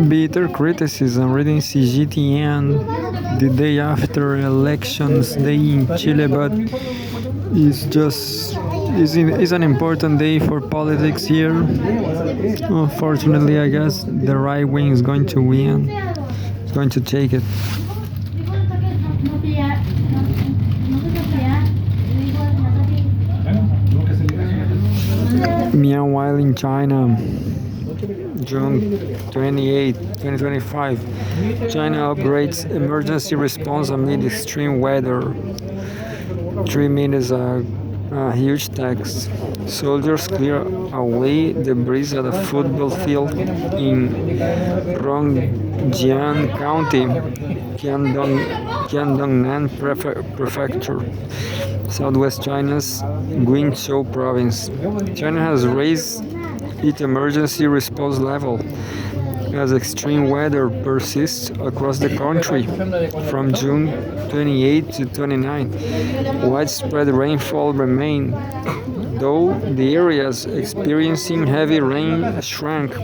Bitter criticism reading Cgtn the day after elections day in Chile, but it's just is an important day for politics here. Unfortunately, I guess the right wing is going to win. It's going to take it. Meanwhile, in China, June 28, 2025, China upgrades emergency response amid extreme weather. 3 minutes a huge text. Soldiers clear away debris at a football field in Rongjiang County, Jiangdongnan Prefecture, southwest China's Guizhou province. China has raised its emergency response level as extreme weather persists across the country from June 28 to 29. Widespread rainfall remained, though the areas experiencing heavy rain shrank.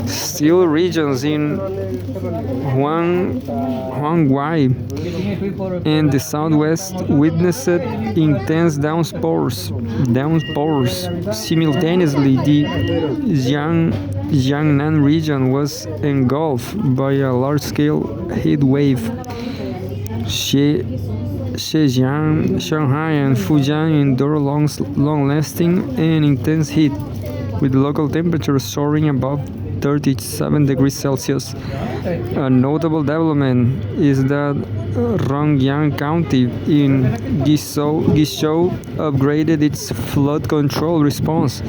Still, regions in Huanghui and the southwest witnessed intense downpours. Simultaneously, the Jiangnan region was engulfed by a large-scale heat wave. Zhejiang, Shanghai, and Fujian endure long-lasting and intense heat, with local temperatures soaring above 37 degrees Celsius. A notable development is that Rongjiang County in Guizhou upgraded its flood control response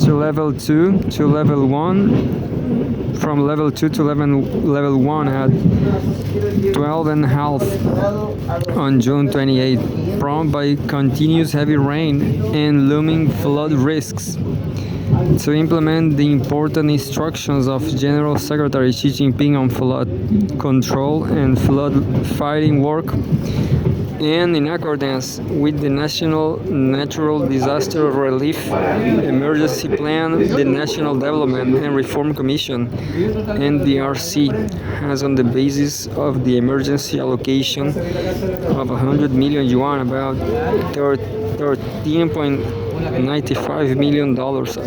to level 2 to level 1 from level 2 to level 1 at 12 and a half on June 28, prompted by continuous heavy rain and looming flood risks. To implement the important instructions of General Secretary Xi Jinping on flood control and flood fighting work, and in accordance with the National Natural Disaster Relief Emergency Plan, the National Development and Reform Commission, NDRC, has on the basis of the emergency allocation of 100 million yuan, about 13.95 million dollars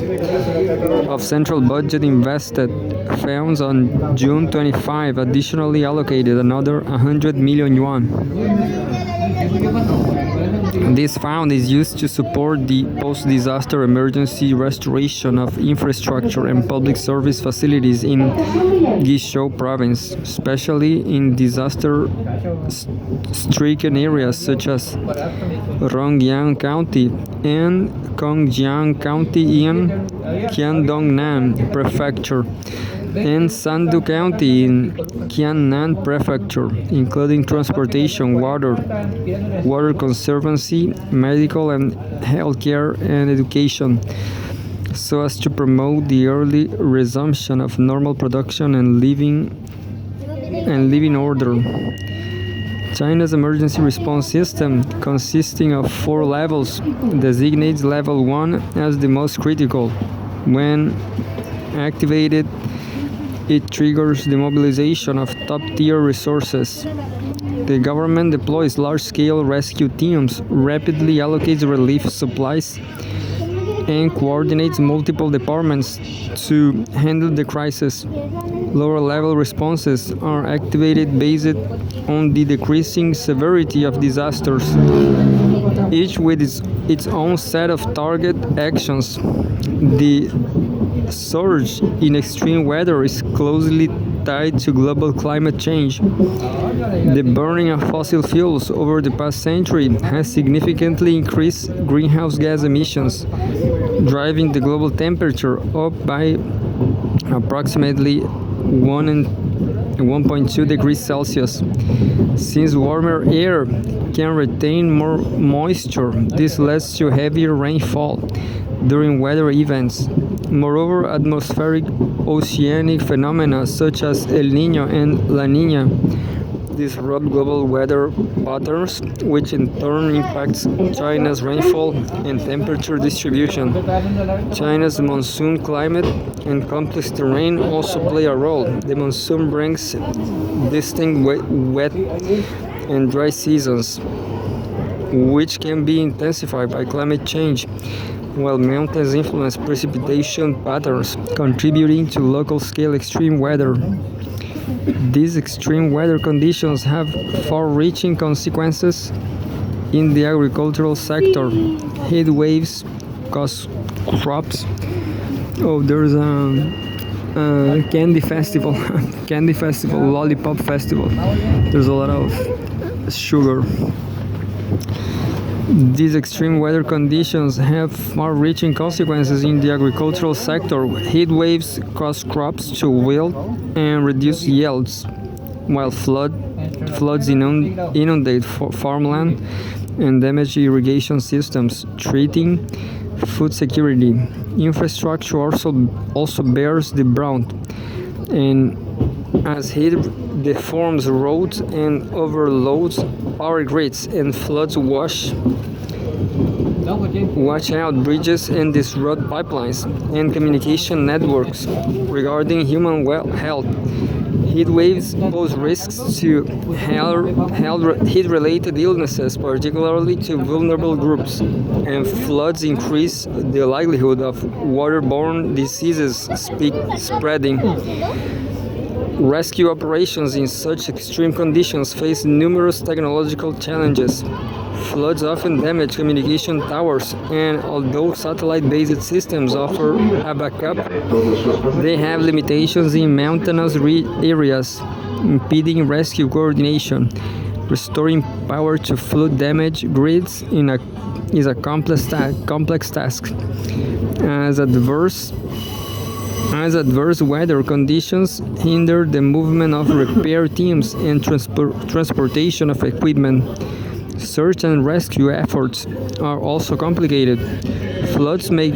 of central budget invested funds on June 25, additionally allocated another 100 million yuan. This fund is used to support the post-disaster emergency restoration of infrastructure and public service facilities in Guizhou province, especially in disaster-stricken areas such as Rongjiang County and Gongjiang County in Jiangdongnan Prefecture, and Sandu County in Qiannan Prefecture, including transportation, water conservancy, medical and healthcare, and education, so as to promote the early resumption of normal production and living order. China's emergency response system, consisting of 4 levels, designates level 1 as the most critical. When activated, it triggers the mobilization of top-tier resources. The government deploys large-scale rescue teams, rapidly allocates relief supplies, and coordinates multiple departments to handle the crisis. Lower-level responses are activated based on the decreasing severity of disasters, each with its own set of target actions. The surge in extreme weather is closely tied to global climate change. The burning of fossil fuels over the past century has significantly increased greenhouse gas emissions, driving the global temperature up by approximately 1.2 degrees Celsius. Since warmer air can retain more moisture, this leads to heavier rainfall during weather events. Moreover, atmospheric oceanic phenomena such as El Niño and La Niña disrupt global weather patterns, which in turn impacts China's rainfall and temperature distribution. China's monsoon climate and complex terrain also play a role. The monsoon brings distinct wet and dry seasons, which can be intensified by climate change, while mountains influence precipitation patterns, contributing to local-scale extreme weather. These extreme weather conditions have far-reaching consequences in the agricultural sector. Heat waves cause crops. Oh, there's a candy festival, candy festival, lollipop festival. There's a lot of sugar. These extreme weather conditions have far-reaching consequences in the agricultural sector. Heat waves cause crops to wilt and reduce yields, while floods inundate farmland and damage irrigation systems, threatening food security. Infrastructure also bears the brunt, and as heat deforms roads and overloads power grids, and floods wash out bridges and disrupt pipelines and communication networks. Regarding human health, heat waves pose risks to heat-related illnesses, particularly to vulnerable groups, and floods increase the likelihood of waterborne diseases spreading. Rescue operations in such extreme conditions face numerous technological challenges. Floods often damage communication towers, and although satellite-based systems offer a backup, they have limitations in mountainous areas, impeding rescue coordination. Restoring power to flood-damaged grids is a complex task. As adverse weather conditions hinder the movement of repair teams and transportation of equipment, search and rescue efforts are also complicated. Floods make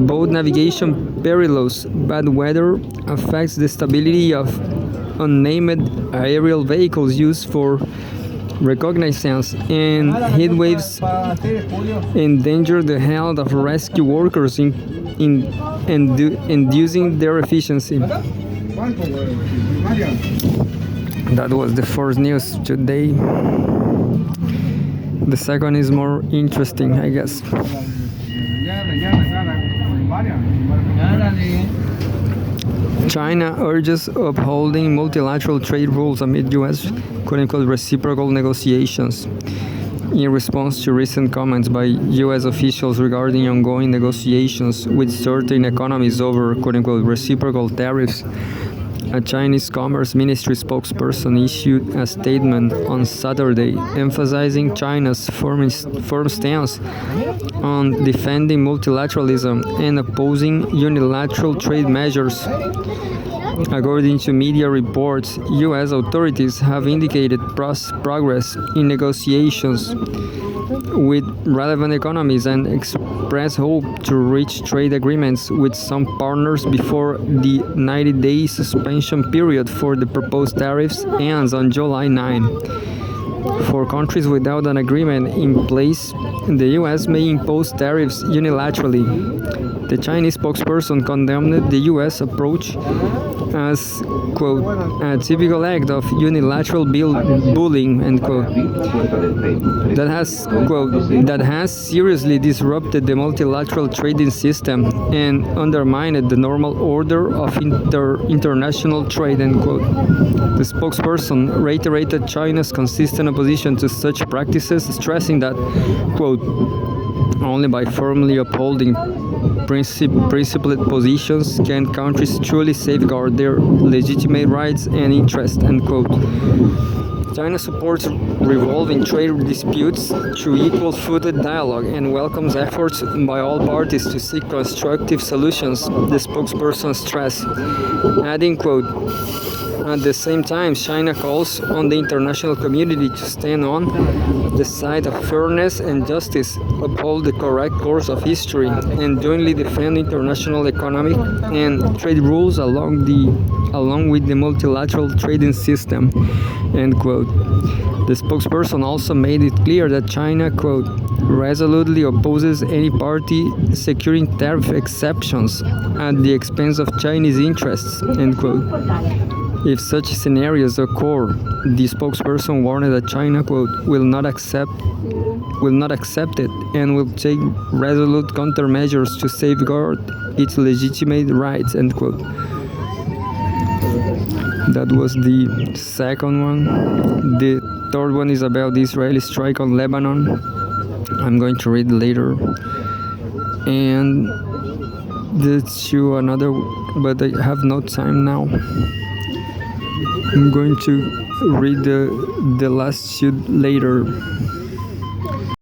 boat navigation perilous. Bad weather affects the stability of unnamed aerial vehicles used for reconnaissance, and heat waves endanger the health of rescue workers inducing their efficiency. That was the first news today. The second is more interesting, I guess. China urges upholding multilateral trade rules amid U.S. quote-unquote reciprocal negotiations. In response to recent comments by U.S. officials regarding ongoing negotiations with certain economies over quote-unquote reciprocal tariffs, a Chinese Commerce Ministry spokesperson issued a statement on Saturday emphasizing China's firm stance on defending multilateralism and opposing unilateral trade measures. According to media reports, U.S. authorities have indicated progress in negotiations with relevant economies and express hope to reach trade agreements with some partners before the 90-day suspension period for the proposed tariffs ends on July 9. For countries without an agreement in place, the U.S. may impose tariffs unilaterally. The Chinese spokesperson condemned the U.S. approach as, quote, a typical act of unilateral bullying, end quote, that has seriously disrupted the multilateral trading system and undermined the normal order of international trade, end quote. The spokesperson reiterated China's consistent opposition to such practices, stressing that, quote, only by firmly upholding principled positions can countries truly safeguard their legitimate rights and interests, end quote. China supports resolving trade disputes through equal-footed dialogue and welcomes efforts by all parties to seek constructive solutions, the spokesperson stressed, adding, quote, At the same time, China calls on the international community to stand on the side of fairness and justice, uphold the correct course of history, and jointly defend international economic and trade rules along with the multilateral trading system. End quote. The spokesperson also made it clear that China, quote, resolutely opposes any party securing tariff exceptions at the expense of Chinese interests, end quote. If such scenarios occur, the spokesperson warned that China, quote, will not accept it and will take resolute countermeasures to safeguard its legitimate rights, end quote. That was the second one. The third one is about the Israeli strike on Lebanon. I'm going to read later. And let's show another, but I have no time now. I'm going to read the last shoot later.